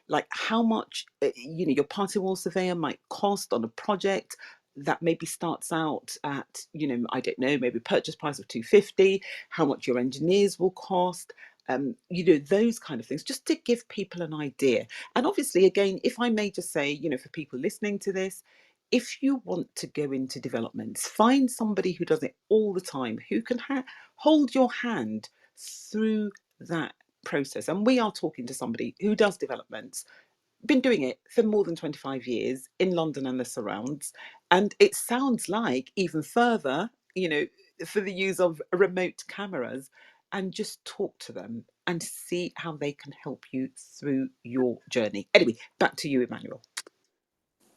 like how much your party wall surveyor might cost on a project that maybe starts out at I don't know, maybe purchase price of 250, how much your engineers will cost, those kind of things, just to give people an idea. And obviously, again, if I may just say, for people listening to this, if you want to go into developments, find somebody who does it all the time, who can hold your hand through that process. And we are talking to somebody who does developments, been doing it for more than 25 years in London and the surrounds. And it sounds like even further, for the use of remote cameras, and just talk to them and see how they can help you through your journey. Anyway, back to you, Emmanuel.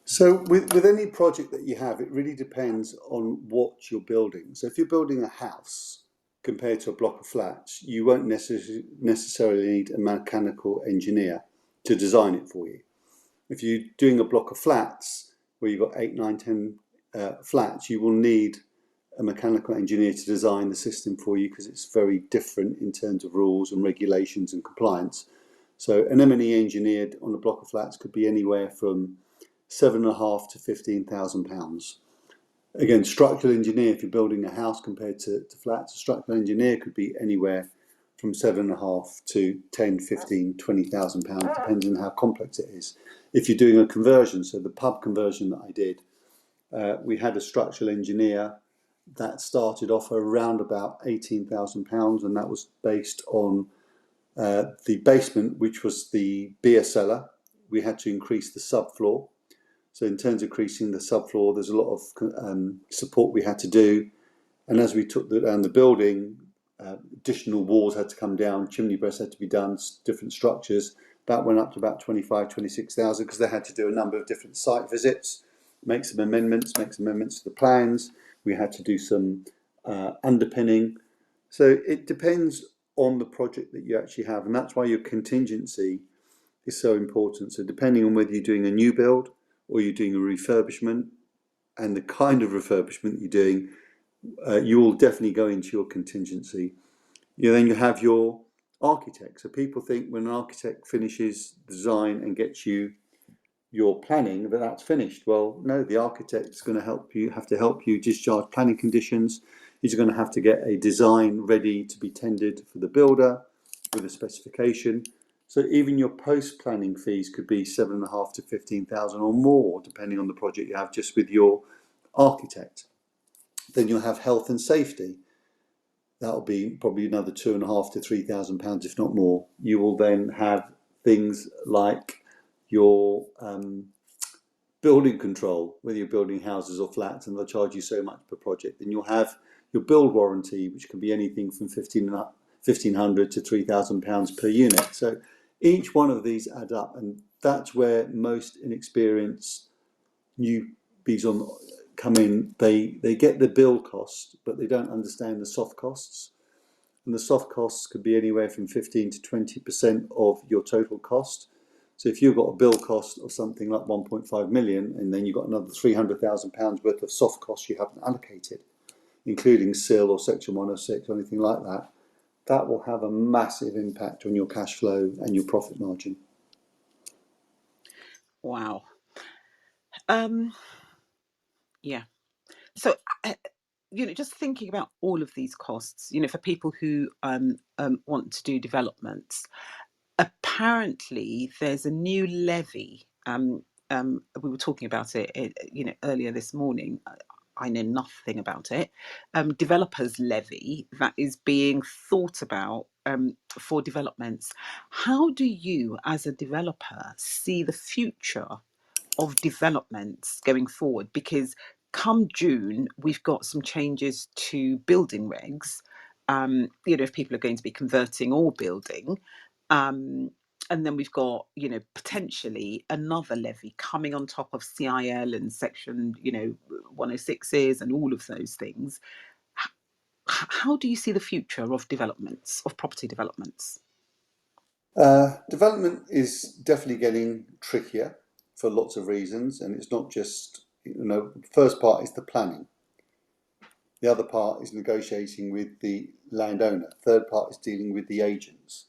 So with any project that you have, it really depends on what you're building. So if you're building a house compared to a block of flats, you won't necessarily need a mechanical engineer to design it for you. If you're doing a block of flats where you've got 8, 9, 10 flats, you will need a mechanical engineer to design the system for you because it's very different in terms of rules and regulations and compliance. So an M&E engineer on a block of flats could be anywhere from £7,500 to £15,000. Again, structural engineer, if you're building a house compared to flats, a structural engineer could be anywhere from £7,500 to £10,000, £15,000, £20,000, depending on how complex it is. If you're doing a conversion, so the pub conversion that I did, we had a structural engineer that started off around about £18,000, and that was based on the basement, which was the beer cellar. We had to increase the subfloor. So in terms of increasing the subfloor, there's a lot of support we had to do. And as we took down the building, additional walls had to come down, chimney breasts had to be done, different structures. That went up to about 25, 26,000 because they had to do a number of different site visits, make some amendments to the plans. We had to do some underpinning. So it depends on the project that you actually have. And that's why your contingency is so important. So depending on whether you're doing a new build or you're doing a refurbishment and the kind of refurbishment you're doing, you will definitely go into your contingency. Then you have your architect. So people think when an architect finishes the design and gets you your planning that that's finished. Well, no, the architect's going to have to help you discharge planning conditions. He's going to have to get a design ready to be tendered for the builder with a specification. So even your post-planning fees could be £7,500 to £15,000 or more, depending on the project you have, just with your architect. Then you'll have health and safety. That'll be probably another £2,500 to £3,000, if not more. You will then have things like your building control, whether you're building houses or flats, and they'll charge you so much per project. Then you'll have your build warranty, which can be anything from £1,500 to £3,000 per unit. So each one of these add up, and that's where most inexperienced newbies come in. They get the build cost, but they don't understand the soft costs. And the soft costs could be anywhere from 15 to 20% of your total cost. So if you've got a bill cost of something like 1.5 million, and then you've got another £300,000 worth of soft costs you haven't allocated, including SIL or Section 106 or anything like that, that will have a massive impact on your cash flow and your profit margin. Wow. Yeah. So, just thinking about all of these costs, for people who want to do developments, apparently there's a new levy. We were talking about it, earlier this morning. I know nothing about it. Developers levy that is being thought about for developments. How do you, as a developer, see the future of developments going forward? Because come June, we've got some changes to building regs. If people are going to be converting or building. Um, and then we've got, potentially another levy coming on top of CIL and section, 106s and all of those things. How do you see the future of developments, of property developments? Development is definitely getting trickier for lots of reasons, and it's not just, the first part is the planning. The other part is negotiating with the landowner. Third part is dealing with the agents.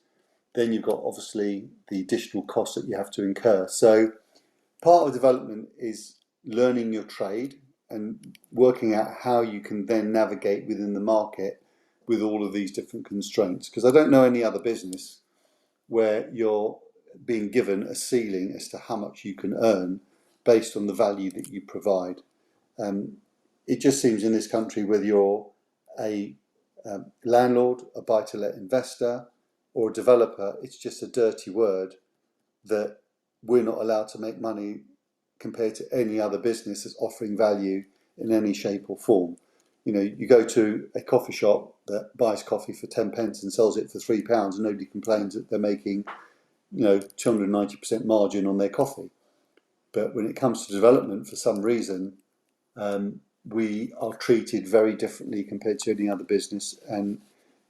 Then you've got obviously the additional costs that you have to incur. So part of development is learning your trade and working out how you can then navigate within the market with all of these different constraints. Because I don't know any other business where you're being given a ceiling as to how much you can earn based on the value that you provide. It just seems in this country, whether you're a landlord, a buy-to-let investor, or a developer, it's just a dirty word that we're not allowed to make money compared to any other business that's offering value in any shape or form. You go to a coffee shop that buys coffee for 10 pence and sells it for £3, and nobody complains that they're making 290% margin on their coffee. But when it comes to development, for some reason, we are treated very differently compared to any other business, and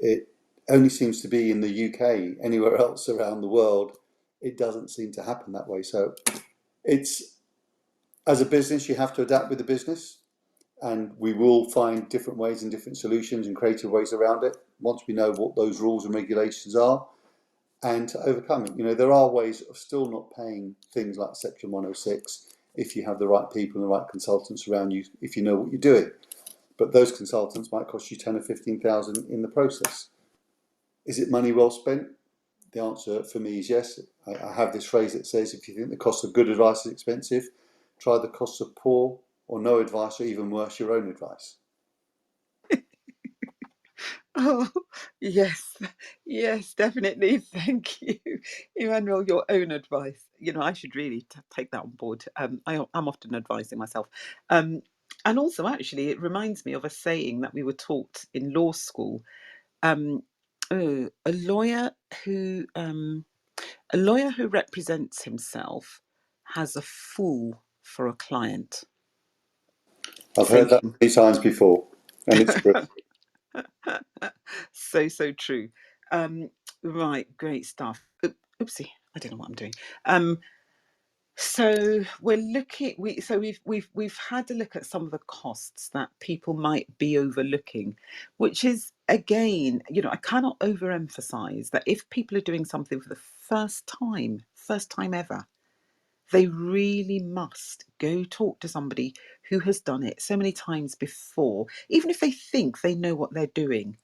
it only seems to be in the UK. Anywhere else around the world, it doesn't seem to happen that way. So it's, as a business, you have to adapt with the business, and we will find different ways and different solutions and creative ways around it once we know what those rules and regulations are, and to overcome it. There are ways of still not paying things like Section 106 if you have the right people and the right consultants around you, if you know what you're doing. But those consultants might cost you 10 or 15,000 in the process. Is it money well spent? The answer for me is yes. I have this phrase that says, if you think the cost of good advice is expensive, try the cost of poor or no advice, or even worse, your own advice. Oh, yes, yes, definitely. Thank you, Emmanuel. Your own advice. I should really take that on board. I'm often advising myself. And also, actually, it reminds me of a saying that we were taught in law school. Um, a lawyer who represents himself has a fool for a client. I've heard that Saying many times before, and it's true. so true. Um, right, great stuff. Oopsie, I don't know what I'm doing. Um, so we're looking. We've had a look at some of the costs that people might be overlooking, which is again, I cannot overemphasize that if people are doing something for the first time ever, they really must go talk to somebody who has done it so many times before, even if they think they know what they're doing.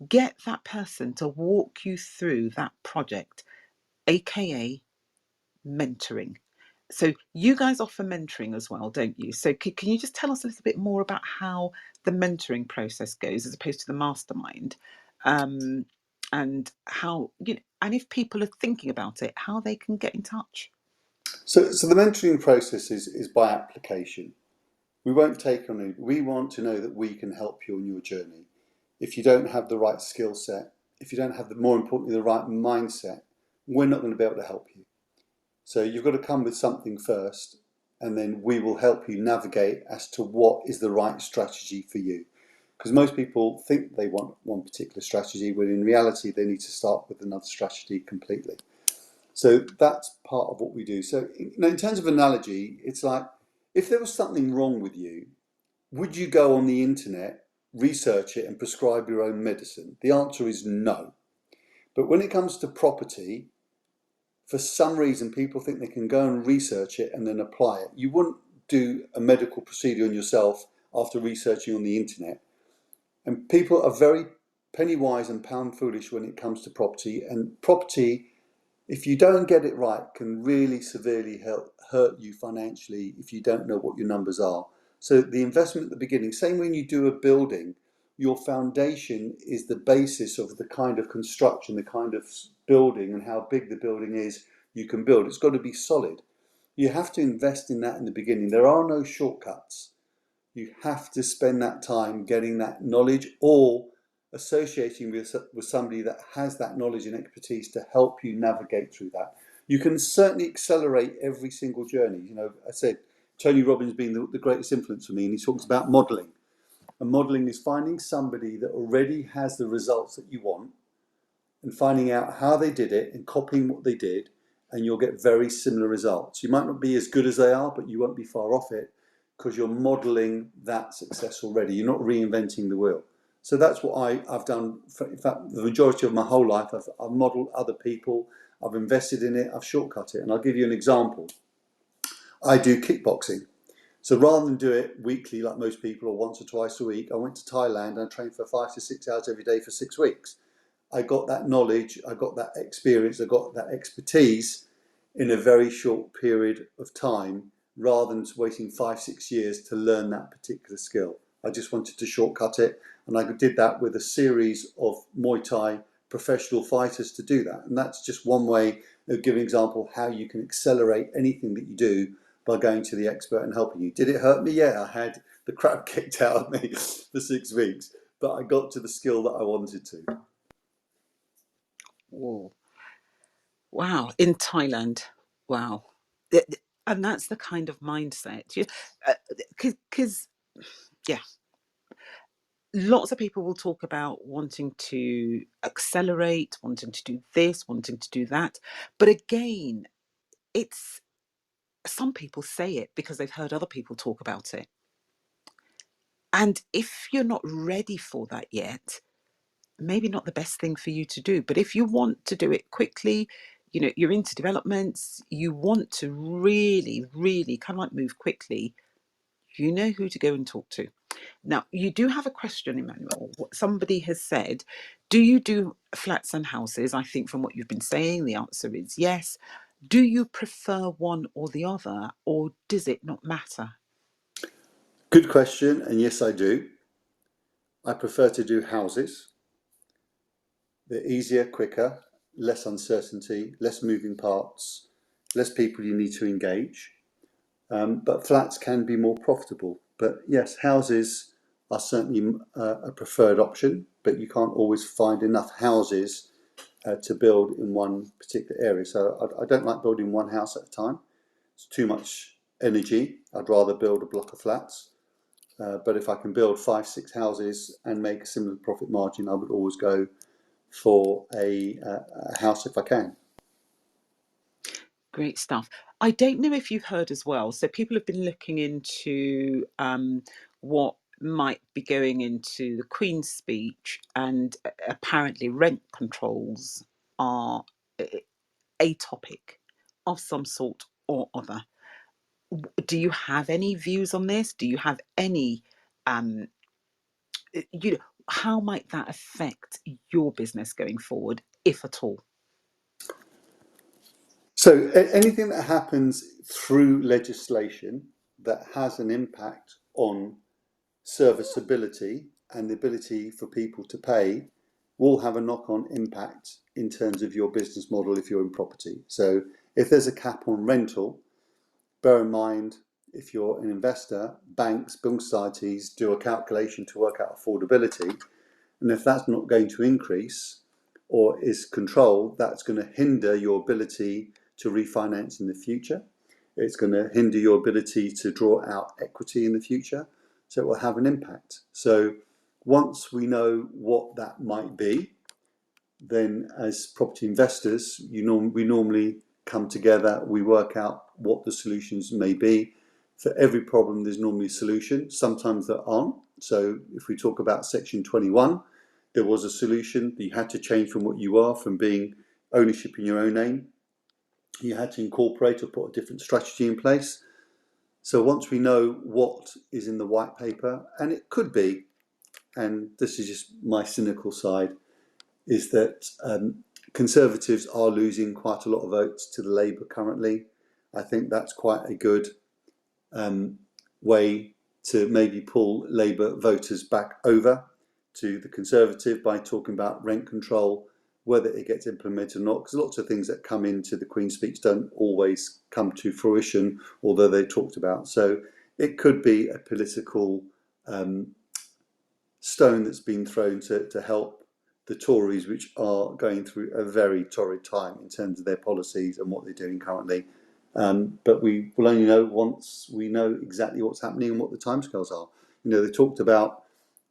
Get that person to walk you through that project, aka mentoring. So you guys offer mentoring as well, don't you? So can you just tell us a little bit more about how the mentoring process goes as opposed to the mastermind, um, and how and if people are thinking about it, how they can get in touch? So the mentoring process is by application. We won't take on it. We want to know that we can help you on your journey. If you don't have the right skill set, if you don't have more importantly, the right mindset, we're not going to be able to help you. So you've got to come with something first, and then we will help you navigate as to what is the right strategy for you. Because most people think they want one particular strategy, when in reality they need to start with another strategy completely. So that's part of what we do. So in terms of analogy, it's like, if there was something wrong with you, would you go on the internet, research it, and prescribe your own medicine? The answer is no. But when it comes to property, for some reason, people think they can go and research it and then apply it. You wouldn't do a medical procedure on yourself after researching on the internet. And people are very penny wise and pound foolish when it comes to property. And property, if you don't get it right, can really severely hurt you financially if you don't know what your numbers are. So the investment at the beginning, same when you do a building, your foundation is the basis of the kind of construction, the kind of building, and how big the building is you can build. It's got to be solid. You have to invest in that in the beginning. There are no shortcuts. You have to spend that time getting that knowledge or associating with somebody that has that knowledge and expertise to help you navigate through that. You can certainly accelerate every single journey. You know, I said Tony Robbins being the greatest influence for me, and he talks about modeling. And modeling is finding somebody that already has the results that you want and finding out how they did it and copying what they did, and you'll get very similar results. You might not be as good as they are, but you won't be far off it because you're modeling that success already. You're not reinventing the wheel. So that's what I've done. In fact, the majority of my whole life, I've modeled other people, I've invested in it, I've shortcut it. And I'll give you an example. I do kickboxing. So rather than do it weekly like most people or once or twice a week, I went to Thailand and I trained for 5 to 6 hours every day for 6 weeks. I got that knowledge, I got that experience, I got that expertise in a very short period of time rather than waiting 5, 6 years to learn that particular skill. I just wanted to shortcut it, and I did that with a series of Muay Thai professional fighters to do that. And that's just one way of giving an example how you can accelerate anything that you do by going to the expert and helping you. Did it hurt me? Yeah, I had the crap kicked out of me for 6 weeks, but I got to the skill that I wanted to. Whoa. Wow. In Thailand. Wow. And that's the kind of mindset. Because, yeah, lots of people will talk about wanting to accelerate, wanting to do this, wanting to do that. But again, it's some people say it because they've heard other people talk about it. And if you're not ready for that yet, maybe not the best thing for you to do. But if you want to do it quickly, you know, you're into developments, you want to really, really kind of like move quickly, you know who to go and talk to. Now, you do have a question, Emmanuel. Somebody has said, do you do flats and houses? I think from what you've been saying, the answer is yes. Do you prefer one or the other, or does it not matter? Good question, and yes, I do. I prefer to do houses. They're easier, quicker, less uncertainty, less moving parts, less people you need to engage. But flats can be more profitable. But yes, houses are certainly a preferred option, but you can't always find enough houses to build in one particular area. So I don't like building one house at a time. It's too much energy. I'd rather build a block of flats. But if I can build 5, 6 houses and make a similar profit margin, I would always go for a house if I can. Great stuff. I don't know if you've heard as well. So people have been looking into what might be going into the Queen's speech, and apparently rent controls are a topic of some sort or other. Do you have any views on this? Do you have any, um, you know, how might that affect your business going forward, if at all? So anything that happens through legislation that has an impact on serviceability and the ability for people to pay will have a knock-on impact in terms of your business model if you're in property. So if there's a cap on rental, bear in mind, if you're an investor, banks, building societies do a calculation to work out affordability. And if that's not going to increase or is controlled, that's going to hinder your ability to refinance in the future. It's going to hinder your ability to draw out equity in the future. So it will have an impact. So once we know what that might be, then as property investors, we normally come together, we work out what the solutions may be. For every problem, there's normally a solution. Sometimes there aren't. So if we talk about Section 21, there was a solution. You had to change from what you are, from being ownership in your own name. You had to incorporate or put a different strategy in place. So once we know what is in the white paper, and it could be, and this is just my cynical side, is that Conservatives are losing quite a lot of votes to the Labour currently. I think that's quite a good way to maybe pull Labour voters back over to the Conservative by talking about rent control, whether it gets implemented or not, because lots of things that come into the Queen's speech don't always come to fruition, although they're talked about. So It could be a political stone that's been thrown to help the Tories, which are going through a very torrid time in terms of their policies and what they're doing currently. But we will only know once we know exactly what's happening and what the timescales are. They talked about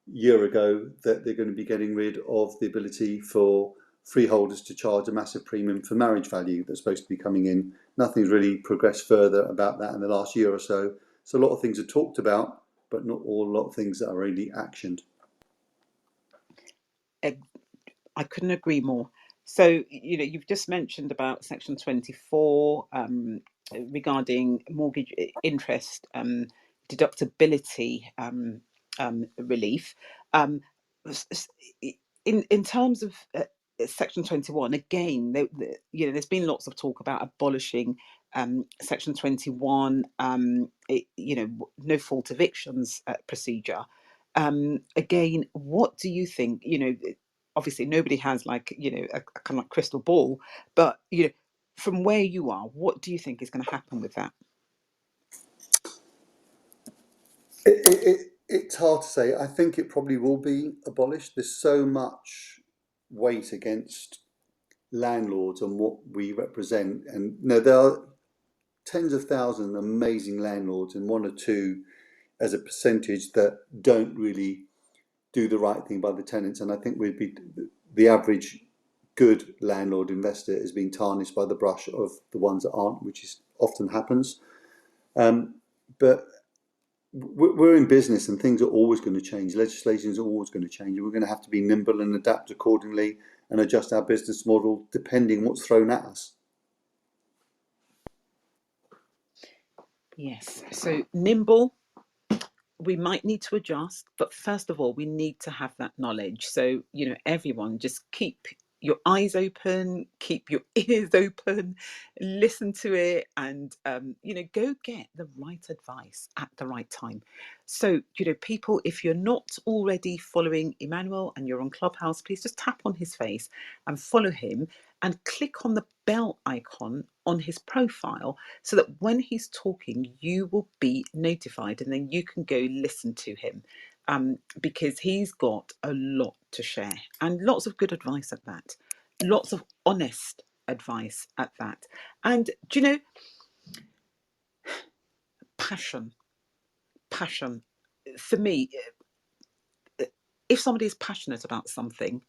a year ago that they're going to be getting rid of the ability for freeholders to charge a massive premium for marriage value that's supposed to be coming in. Nothing's really progressed further about that in the last year or so. So a lot of things are talked about, but not a lot of things that are really actioned. I couldn't agree more. So, you've just mentioned about Section 24 regarding mortgage interest deductibility relief. Um, in terms of Section 21, again, there's been lots of talk about abolishing Section 21, no fault evictions procedure. Again, what do you think? Obviously nobody has like a kind of like crystal ball, but from where you are, what do you think is going to happen with that? It's hard to say. I think it probably will be abolished. There's so much weight against landlords and what we represent, and there are tens of thousands of amazing landlords and one or two as a percentage that don't really do the right thing by the tenants. And I think the average good landlord investor is being tarnished by the brush of the ones that aren't, which is often happens. But we're in business and things are always going to change. Legislation is always going to change. We're going to have to be nimble and adapt accordingly and adjust our business model depending what's thrown at us. Yes, so nimble, we might need to adjust, but first of all, we need to have that knowledge. So, everyone just keep your eyes open, keep your ears open, listen to it, and, go get the right advice at the right time. So, people, if you're not already following Emmanuel and you're on Clubhouse, please just tap on his face and follow him and click on the bell icon on his profile so that when he's talking, you will be notified and then you can go listen to him because he's got a lot to share and lots of good advice at that, lots of honest advice at that. And passion, passion. For me, if somebody is passionate about something,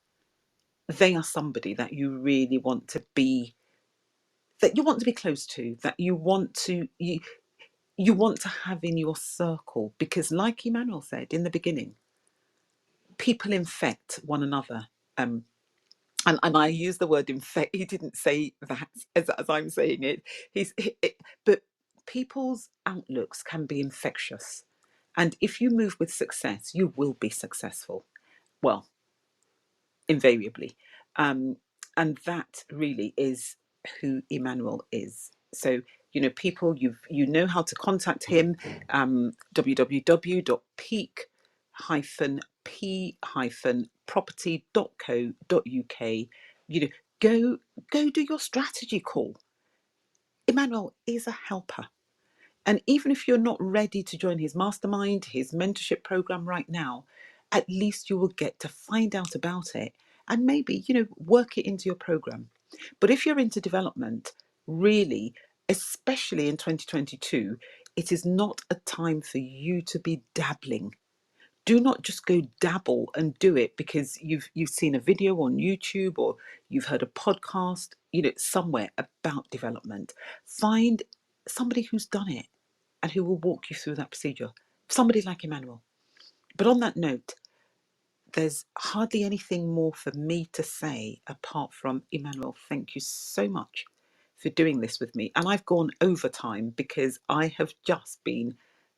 they are somebody that you really want to be, that you want to be close to, that you want to have in your circle, because like Emmanuel said in the beginning, people infect one another. And I use the word infect. He didn't say that as I'm saying it. But people's outlooks can be infectious, and if you move with success, you will be successful. Well, invariably. Um, and that really is who Emmanuel is. So, people, you know how to contact him, www.peak-p-property.co.uk. Go do your strategy call. Emmanuel is a helper. And even if you're not ready to join his mastermind, his mentorship program right now, at least you will get to find out about it and maybe, work it into your program. But if you're into development, really, especially in 2022, it is not a time for you to be dabbling. Do not just go dabble and do it because you've seen a video on YouTube or you've heard a podcast, somewhere about development. Find somebody who's done it and who will walk you through that procedure. Somebody like Emmanuel. But on that note, there's hardly anything more for me to say apart from Emmanuel, thank you so much for doing this with me. And I've gone over time because I have just been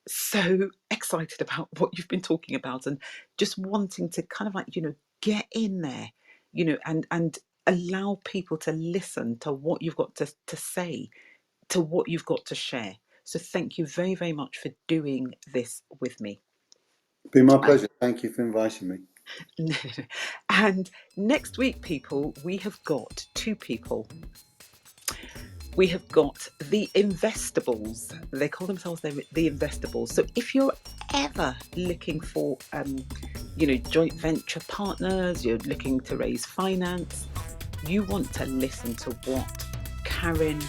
so excited about what you've been talking about and just wanting to kind of like, get in there, and allow people to listen to what you've got to say, to what you've got to share. So thank you very, very much for doing this with me. It's been my pleasure. Thank you for inviting me. And next week, people, we have got two people. We have got the Investables. They call themselves the Investables. So if you're ever looking for, joint venture partners, you're looking to raise finance, you want to listen to what Karen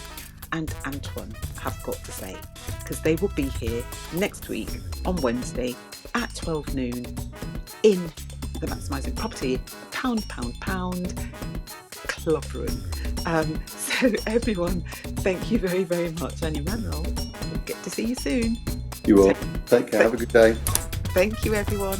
and Antoine have got to say, because they will be here next week on Wednesday at 12 noon in the Maximising Property pound club room. So everyone, thank you very, very much. And Immanuel, we'll get to see you soon. You will. Take care. Have a good day. Thank you, everyone.